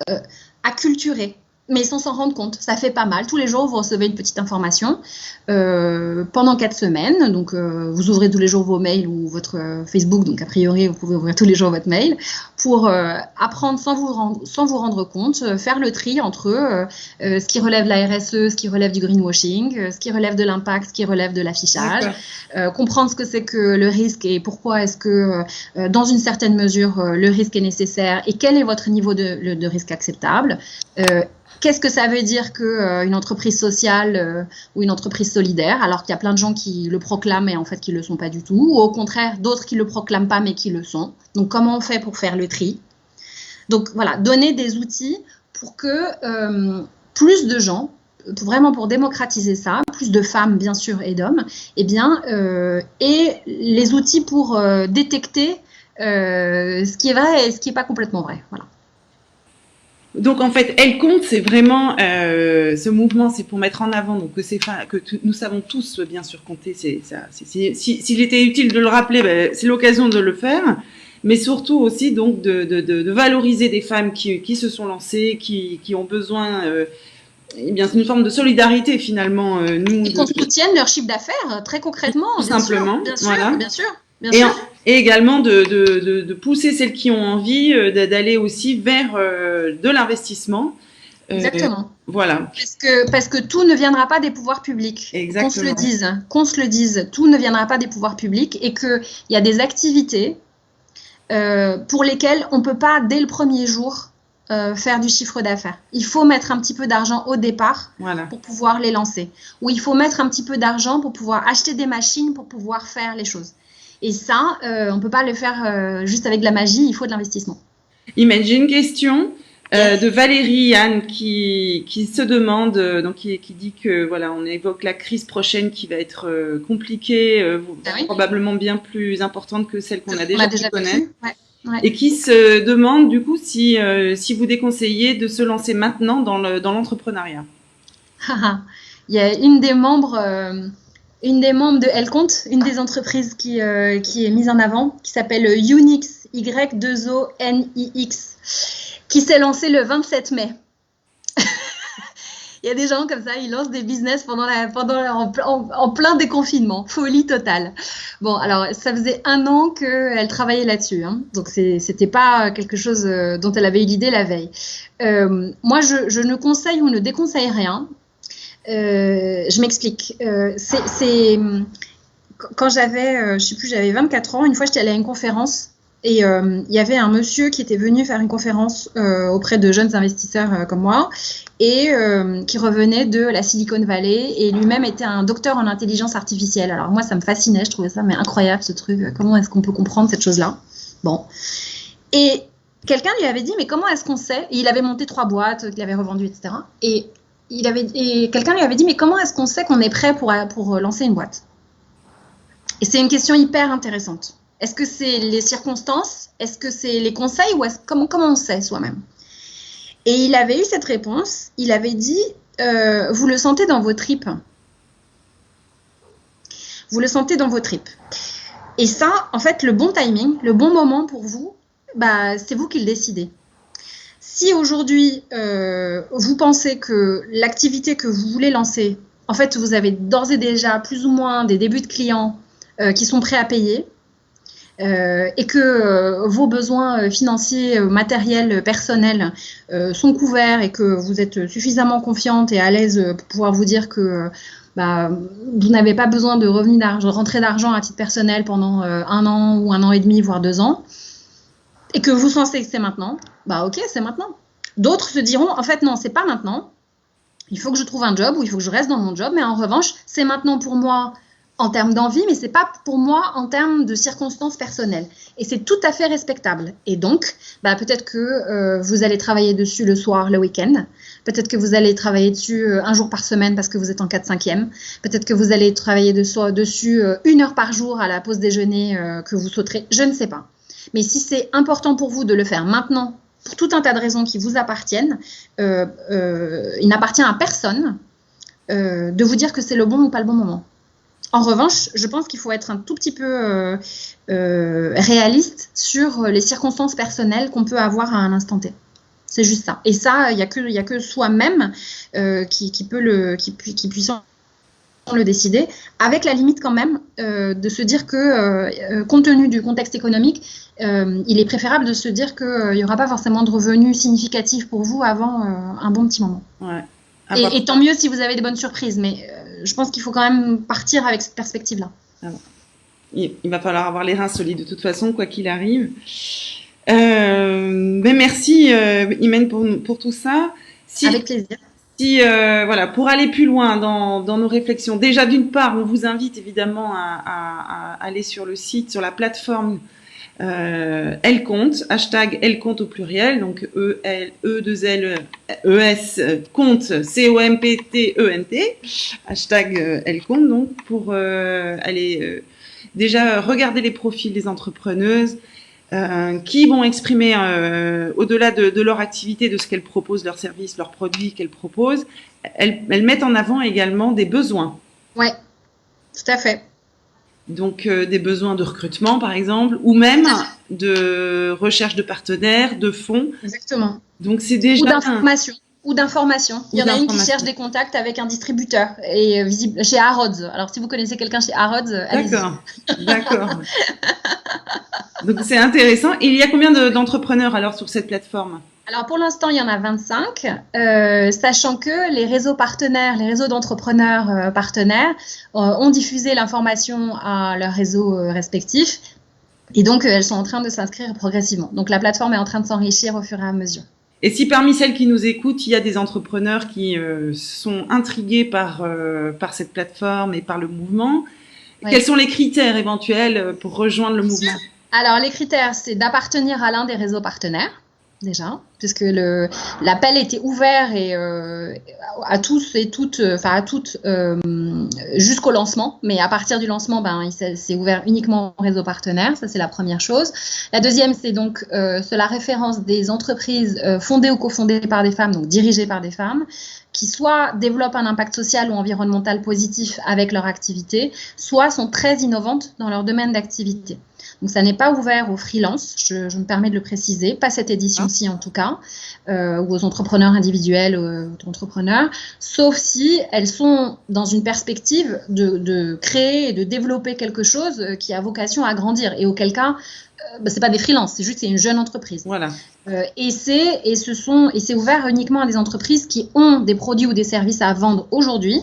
acculturer, mais sans s'en rendre compte. Ça fait pas mal. Tous les jours, vous recevez une petite information pendant 4 semaines. Donc, vous ouvrez tous les jours vos mails ou votre Facebook. Donc, a priori, vous pouvez ouvrir tous les jours votre mail pour apprendre sans vous rendre compte, faire le tri entre ce qui relève de la RSE, ce qui relève du greenwashing, ce qui relève de l'impact, ce qui relève de l'affichage, comprendre ce que c'est que le risque et pourquoi est-ce que, dans une certaine mesure, le risque est nécessaire et quel est votre niveau de risque acceptable. Qu'est-ce que ça veut dire qu'une entreprise sociale ou une entreprise solidaire, alors qu'il y a plein de gens qui le proclament et en fait qui ne le sont pas du tout, ou au contraire d'autres qui ne le proclament pas mais qui le sont. Donc comment on fait pour faire le tri? Donc voilà, donner des outils pour que plus de gens, pour démocratiser ça, plus de femmes bien sûr et d'hommes, aient les outils pour détecter ce qui est vrai et ce qui n'est pas complètement vrai. Voilà. Donc en fait, Elle compte, c'est vraiment ce mouvement, c'est pour mettre en avant donc nous savons tous bien sûr compter. S'il était utile de le rappeler, c'est l'occasion de le faire, mais surtout aussi donc de valoriser des femmes qui se sont lancées, qui ont besoin. C'est une forme de solidarité finalement. Et qu'on soutienne leur chiffre d'affaires très concrètement, tout simplement. Bien sûr. Et également de pousser celles qui ont envie d'aller aussi vers de l'investissement. Exactement. Voilà. Parce que tout ne viendra pas des pouvoirs publics. Exactement. Qu'on se le dise, tout ne viendra pas des pouvoirs publics et qu'il y a des activités pour lesquelles on ne peut pas, dès le premier jour, faire du chiffre d'affaires. Il faut mettre un petit peu d'argent au départ pour pouvoir les lancer. Ou il faut mettre un petit peu d'argent pour pouvoir acheter des machines pour pouvoir faire les choses. Et ça, on ne peut pas le faire juste avec de la magie, il faut de l'investissement. Imagine, j'ai une question de Valérie Anne qui se demande, donc qui dit que voilà, on évoque la crise prochaine qui va être compliquée, probablement bien plus importante que celle qu'on a déjà pu connaître. Et qui se demande du coup si vous déconseillez de se lancer maintenant dans l'entrepreneuriat. Il y a une des membres de Elle compte, une des entreprises qui est mise en avant, qui s'appelle Unix, Y2ONIX, qui s'est lancée le 27 mai. Il y a des gens comme ça, ils lancent des business en plein déconfinement, folie totale. Bon, alors ça faisait 1 an qu'elle travaillait là-dessus, donc c'était pas quelque chose dont elle avait eu l'idée la veille. Moi, je ne conseille ou ne déconseille rien. Je m'explique. Quand j'avais, j'avais 24 ans, une fois j'étais allée à une conférence. Et il y avait un monsieur qui était venu faire une conférence auprès de jeunes investisseurs comme moi et qui revenait de la Silicon Valley et lui-même était un docteur en intelligence artificielle. Alors moi, ça me fascinait, je trouvais ça incroyable ce truc. Comment est-ce qu'on peut comprendre cette chose-là? Bon. Et quelqu'un lui avait dit, mais comment est-ce qu'on sait? Et il avait monté 3 boîtes qu'il avait revendues, etc. Et quelqu'un lui avait dit, mais comment est-ce qu'on sait qu'on est prêt pour lancer une boîte? Et c'est une question hyper intéressante. Est-ce que c'est les circonstances? Est-ce que c'est les conseils? Ou comment on sait soi-même? Et il avait eu cette réponse. Il avait dit, vous le sentez dans vos tripes. Vous le sentez dans vos tripes. Et ça, en fait, le bon timing, le bon moment pour vous, c'est vous qui le décidez. Si aujourd'hui, vous pensez que l'activité que vous voulez lancer, en fait, vous avez d'ores et déjà plus ou moins des débuts de clients qui sont prêts à payer, et que vos besoins financiers, matériels, personnels sont couverts et que vous êtes suffisamment confiante et à l'aise pour pouvoir vous dire que vous n'avez pas besoin de rentrée d'argent à titre personnel pendant 1 an ou 1 an et demi, voire 2 ans, et que vous sentez que c'est maintenant, ok, c'est maintenant. D'autres se diront, en fait, non, c'est pas maintenant. Il faut que je trouve un job ou il faut que je reste dans mon job. Mais en revanche, c'est maintenant pour moi en termes d'envie, mais c'est pas pour moi en termes de circonstances personnelles. Et c'est tout à fait respectable. Et donc, peut-être que vous allez travailler dessus le soir, le week-end. Peut-être que vous allez travailler dessus un jour par semaine parce que vous êtes en 4/5e. Peut-être que vous allez travailler dessus 1 heure par jour à la pause déjeuner que vous sauterez. Je ne sais pas. Mais si c'est important pour vous de le faire maintenant, pour tout un tas de raisons qui vous appartiennent, il n'appartient à personne de vous dire que c'est le bon ou pas le bon moment. En revanche, je pense qu'il faut être un tout petit peu réaliste sur les circonstances personnelles qu'on peut avoir à un instant T. C'est juste ça. Et ça, il n'y a que soi-même qui puisse le décider, avec la limite quand même de se dire que, compte tenu du contexte économique, il est préférable de se dire qu'il n'y aura pas forcément de revenus significatifs pour vous avant un bon petit moment. Ouais. Et tant mieux si vous avez des bonnes surprises, mais je pense qu'il faut quand même partir avec cette perspective-là. Il va falloir avoir les reins solides de toute façon, quoi qu'il arrive. Mais merci Imen pour tout ça. Avec plaisir. Voilà, pour aller plus loin dans nos réflexions, déjà d'une part, on vous invite évidemment à aller sur le site, sur la plateforme Elle Compte, hashtag Elle Compte au pluriel, donc E-2-L-E-S compte, C-O-M-P-T-E-N-T, hashtag Elle Compte, donc pour aller déjà regarder les profils des entrepreneuses qui vont exprimer au-delà de leur activité, de ce qu'elles proposent, leurs services, leurs produits qu'elles proposent, elles mettent en avant également des besoins. Ouais, tout à fait. Donc des besoins de recrutement par exemple, ou même de recherche de partenaires, de fonds. Exactement. Donc c'est déjà ou d'information. Il y en a une qui cherche des contacts avec un distributeur et visible chez Harrods. Alors si vous connaissez quelqu'un chez Harrods, allez-y. D'accord. Donc c'est intéressant. Et il y a combien d'entrepreneurs alors sur cette plateforme ? Alors pour l'instant, il y en a 25, sachant que les réseaux partenaires, les réseaux d'entrepreneurs partenaires ont diffusé l'information à leurs réseaux respectifs. Et donc, elles sont en train de s'inscrire progressivement. Donc, la plateforme est en train de s'enrichir au fur et à mesure. Et si parmi celles qui nous écoutent, il y a des entrepreneurs qui sont intrigués par cette plateforme et par le mouvement, oui. Quels sont les critères éventuels pour rejoindre le mouvement ? Alors, les critères, c'est d'appartenir à l'un des réseaux partenaires, déjà, puisque l'appel était ouvert et à tous et toutes, à toutes jusqu'au lancement. Mais à partir du lancement, c'est ouvert uniquement aux réseaux partenaires. Ça, c'est la première chose. La deuxième, c'est donc la référence des entreprises fondées ou cofondées par des femmes, donc dirigées par des femmes, qui soit développent un impact social ou environnemental positif avec leur activité, soit sont très innovantes dans leur domaine d'activité. Donc, ça n'est pas ouvert aux freelances, je me permets de le préciser, pas cette édition-ci en tout cas, ou aux entrepreneurs individuels ou entrepreneurs, sauf si elles sont dans une perspective de créer et de développer quelque chose qui a vocation à grandir, et auquel cas, c'est pas des freelances, c'est une jeune entreprise. Voilà. Et c'est ouvert uniquement à des entreprises qui ont des produits ou des services à vendre aujourd'hui,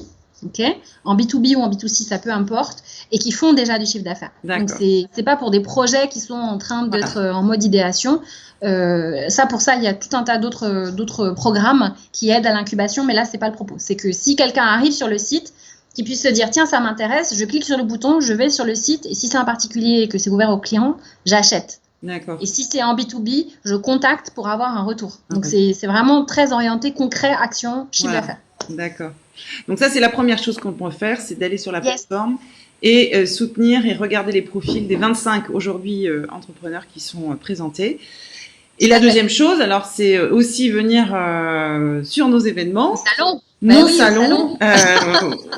en B2B ou en B2C, ça peu importe, et qui font déjà du chiffre d'affaires. Donc, c'est pas pour des projets qui sont en train d'être en mode idéation. Pour ça, il y a tout un tas d'autres programmes qui aident à l'incubation, mais là, c'est pas le propos. C'est que si quelqu'un arrive sur le site, qu'il puisse se dire, tiens, ça m'intéresse, je clique sur le bouton, je vais sur le site, et si c'est un particulier et que c'est ouvert aux clients, j'achète. D'accord. Et si c'est en B2B, je contacte pour avoir un retour. Donc, c'est vraiment très orienté, concret, action, chiffre d'affaires. D'accord. Donc ça, c'est la première chose qu'on peut faire, c'est d'aller sur la plateforme et soutenir et regarder les profils des 25 aujourd'hui entrepreneurs qui sont présentés. Et la deuxième chose, alors, c'est aussi venir sur nos événements, nos salons,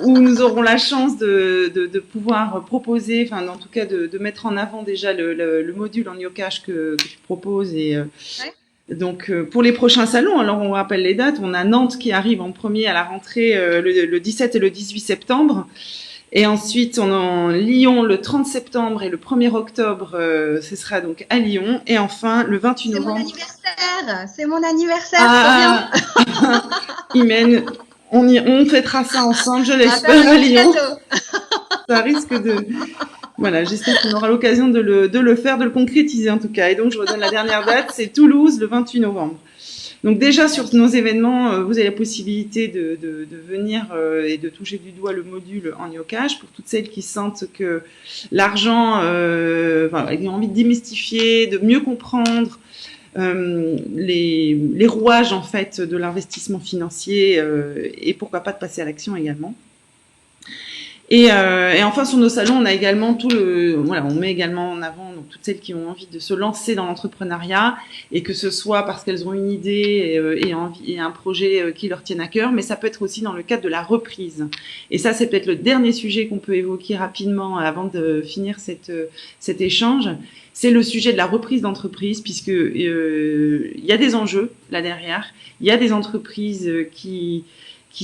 où nous aurons la chance de pouvoir proposer, en tout cas de mettre en avant déjà le module en Yocash que tu proposes et donc pour les prochains salons, alors on rappelle les dates, on a Nantes qui arrive en premier à la rentrée le 17 et le 18 septembre, et ensuite on a Lyon le 30 septembre et le 1er octobre, ce sera donc à Lyon, et enfin le 28 novembre. C'est mon anniversaire, trop bien. Imen, on fêtera ça ensemble, je l'espère, à Lyon. Ça risque de... Voilà, j'espère qu'on aura l'occasion de le faire, de le concrétiser en tout cas. Et donc, je redonne la dernière date, c'est Toulouse, le 28 novembre. Donc déjà sur nos événements, vous avez la possibilité de venir et de toucher du doigt le module en Yocash pour toutes celles qui sentent que l'argent, voilà, ils ont envie de démystifier, de mieux comprendre les rouages en fait de l'investissement financier et pourquoi pas de passer à l'action également. Et enfin sur nos salons, on a également voilà, on met également en avant donc toutes celles qui ont envie de se lancer dans l'entrepreneuriat et que ce soit parce qu'elles ont une idée et un projet qui leur tienne à cœur, mais ça peut être aussi dans le cadre de la reprise. Et ça, c'est peut-être le dernier sujet qu'on peut évoquer rapidement avant de finir cet échange. C'est le sujet de la reprise d'entreprise, puisque il y a des enjeux là derrière. Il y a des entreprises qui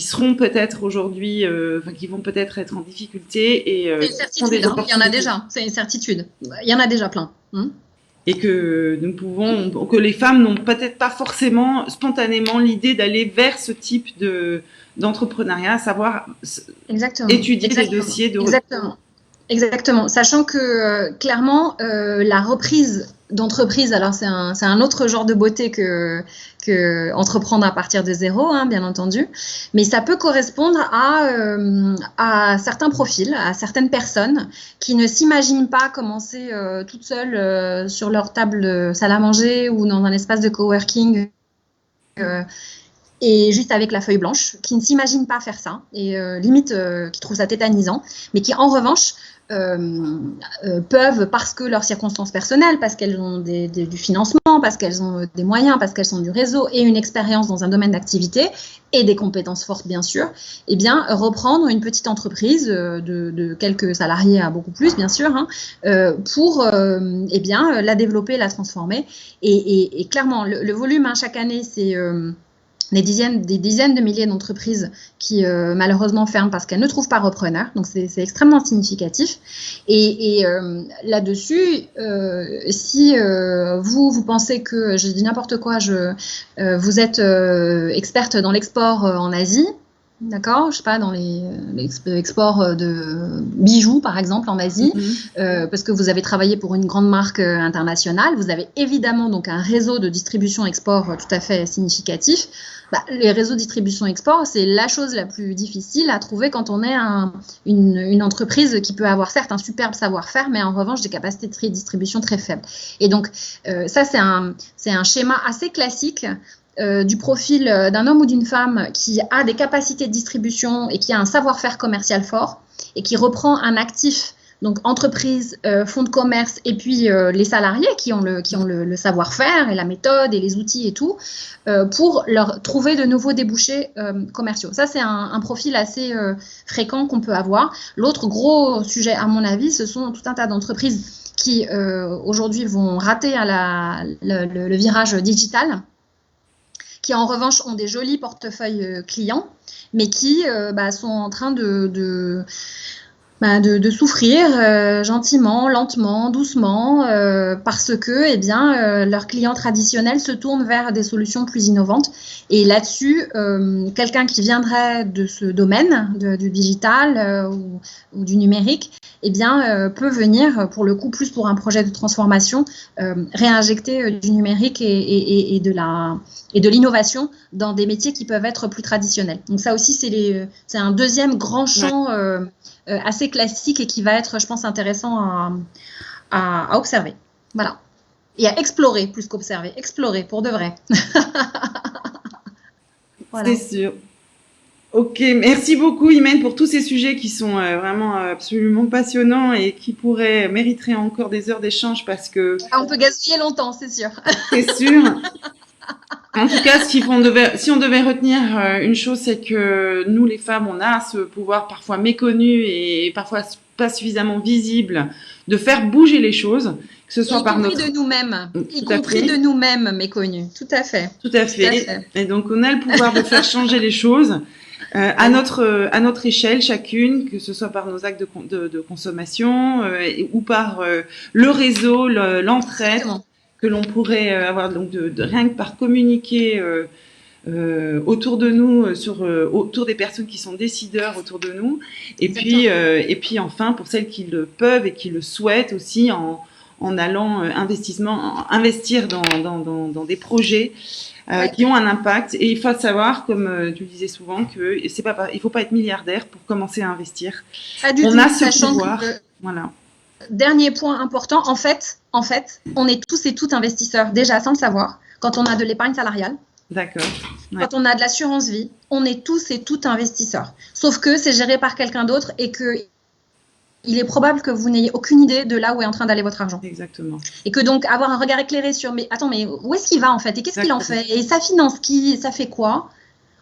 seront peut-être aujourd'hui, qui vont peut-être être en difficulté et c'est une certitude, il y en a déjà, c'est une certitude. Il y en a déjà plein. Et que que les femmes n'ont peut-être pas forcément spontanément l'idée d'aller vers ce type d'entrepreneuriat, à savoir étudier des dossiers de reprise. Exactement, sachant que clairement la reprise d'entreprise, alors c'est un autre genre de beauté que entreprendre à partir de zéro, hein, bien entendu, mais ça peut correspondre à certains profils, à certaines personnes qui ne s'imaginent pas commencer toutes seules sur leur table salle à manger ou dans un espace de coworking et juste avec la feuille blanche, qui ne s'imaginent pas faire ça et limite qui trouvent ça tétanisant, mais qui en revanche peuvent, parce que leurs circonstances personnelles, parce qu'elles ont du financement, parce qu'elles ont des moyens, parce qu'elles ont du réseau et une expérience dans un domaine d'activité et des compétences fortes bien sûr, eh bien reprendre une petite entreprise de quelques salariés à beaucoup plus bien sûr, hein, pour eh bien la développer, la transformer et clairement le volume hein, chaque année c'est des dizaines de milliers d'entreprises qui malheureusement ferment parce qu'elles ne trouvent pas repreneur. Donc c'est extrêmement significatif. Et là-dessus, si vous pensez que, je dis n'importe quoi, vous êtes experte dans l'export en Asie, d'accord, je sais pas, dans l'export de bijoux par exemple en Asie, parce que vous avez travaillé pour une grande marque internationale, vous avez évidemment donc un réseau de distribution export tout à fait significatif. Les réseaux de distribution export, c'est la chose la plus difficile à trouver quand on est une entreprise qui peut avoir certes un superbe savoir-faire, mais en revanche des capacités de distribution très faibles. Et donc ça c'est un schéma assez classique du profil d'un homme ou d'une femme qui a des capacités de distribution et qui a un savoir-faire commercial fort et qui reprend un actif, donc entreprise, fonds de commerce et puis les salariés qui ont le savoir-faire et la méthode et les outils et tout pour leur trouver de nouveaux débouchés commerciaux. Ça, c'est un profil assez fréquent qu'on peut avoir. L'autre gros sujet, à mon avis, ce sont tout un tas d'entreprises qui aujourd'hui vont rater le virage digital, qui en revanche ont des jolis portefeuilles clients, mais qui sont en train de souffrir gentiment, lentement, doucement, parce que eh bien, leurs clients traditionnels se tournent vers des solutions plus innovantes. Et là-dessus, quelqu'un qui viendrait de ce domaine, du digital ou du numérique, eh bien, peut venir, pour le coup, plus pour un projet de transformation, réinjecter du numérique et de l'innovation dans des métiers qui peuvent être plus traditionnels. Donc ça aussi, c'est un deuxième grand champ assez classique et qui va être, je pense, intéressant à observer. Voilà. Et à explorer plus qu'observer. Explorer, pour de vrai. Voilà. C'est sûr. Ok, merci beaucoup Imen pour tous ces sujets qui sont vraiment absolument passionnants et qui mériteraient encore des heures d'échange parce que... On peut gaspiller longtemps, c'est sûr. C'est sûr. En tout cas, si on devait retenir une chose, c'est que nous, les femmes, on a ce pouvoir parfois méconnu et parfois pas suffisamment visible de faire bouger les choses, que ce soit par notre... Y compris de nous-mêmes, y compris de nous-mêmes méconnus, tout à fait. Tout à fait. Et donc, on a le pouvoir de faire changer les choses à notre échelle chacune, que ce soit par nos actes de consommation ou par le réseau, l'entraide. Que l'on pourrait avoir donc rien que par communiquer autour de nous, autour des personnes qui sont décideurs autour de nous, et puis enfin pour celles qui le peuvent et qui le souhaitent aussi en allant investir dans des projets Ouais. qui ont un impact. Et il faut savoir, comme tu le disais souvent, que il faut pas être milliardaire pour commencer à investir. Pas du On tout, a ce sachant pouvoir. que Voilà. dernier point important, en fait, on est tous et toutes investisseurs, déjà sans le savoir. Quand on a de l'épargne salariale, D'accord. Ouais. quand on a de l'assurance vie, on est tous et toutes investisseurs. Sauf que c'est géré par quelqu'un d'autre et que il est probable que vous n'ayez aucune idée de là où est en train d'aller votre argent. Exactement. Et que donc avoir un regard éclairé sur mais attends, mais où est-ce qu'il va en fait et qu'est-ce qu'il en fait et ça finance qui, ça fait quoi?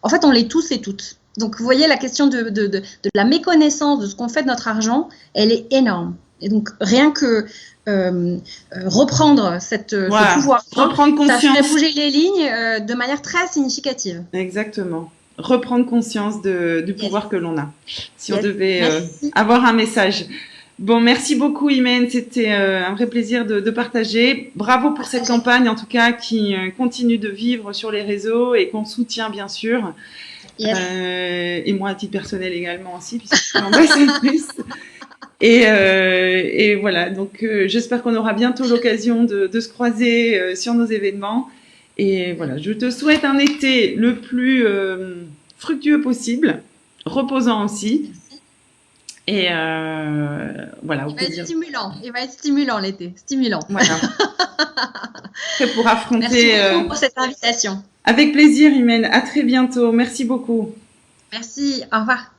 En fait, on l'est tous et toutes. Donc vous voyez la question de la méconnaissance de ce qu'on fait de notre argent, elle est énorme. Et donc rien que reprendre ce pouvoir, reprendre conscience, ça ferait bouger les lignes de manière très significative. Exactement. Reprendre conscience du pouvoir que l'on a. Si on devait avoir un message. Bon, merci beaucoup, Imen. C'était un vrai plaisir de partager. Bravo pour cette campagne, en tout cas, qui continue de vivre sur les réseaux et qu'on soutient, bien sûr. Yes. Et moi, à titre personnel également aussi, puisque je suis plus. Et voilà, donc j'espère qu'on aura bientôt l'occasion de se croiser sur nos événements. Et voilà, je te souhaite un été le plus fructueux possible, reposant aussi. Et voilà, il va être stimulant l'été, stimulant. Voilà. Prêt pour affronter. Merci beaucoup pour cette invitation. Avec plaisir, Imen. À très bientôt. Merci beaucoup. Merci. Au revoir.